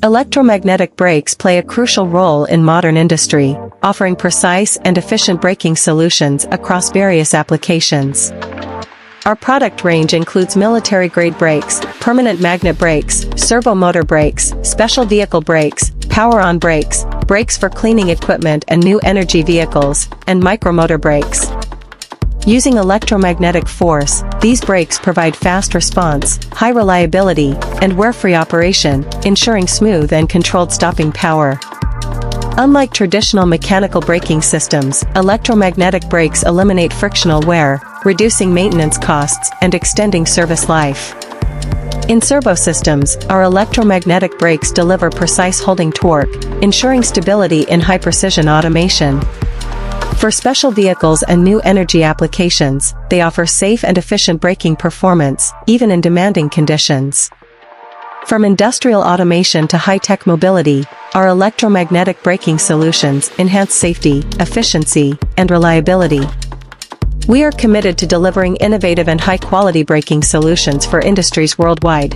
Electromagnetic brakes play a crucial role in modern industry, offering precise and efficient braking solutions across various applications. Our product range includes military-grade brakes, permanent magnet brakes, servo motor brakes, special vehicle brakes, power-on brakes, brakes for cleaning equipment and new energy vehicles, and micromotor brakes. Using electromagnetic force, these brakes provide fast response, high reliability, and wear-free operation, ensuring smooth and controlled stopping power. Unlike traditional mechanical braking systems, electromagnetic brakes eliminate frictional wear, reducing maintenance costs and extending service life. In servo systems, our electromagnetic brakes deliver precise holding torque, ensuring stability in high-precision automation. For special vehicles and new energy applications, they offer safe and efficient braking performance, even in demanding conditions. From industrial automation to high-tech mobility, our electromagnetic braking solutions enhance safety, efficiency, and reliability. We are committed to delivering innovative and high-quality braking solutions for industries worldwide.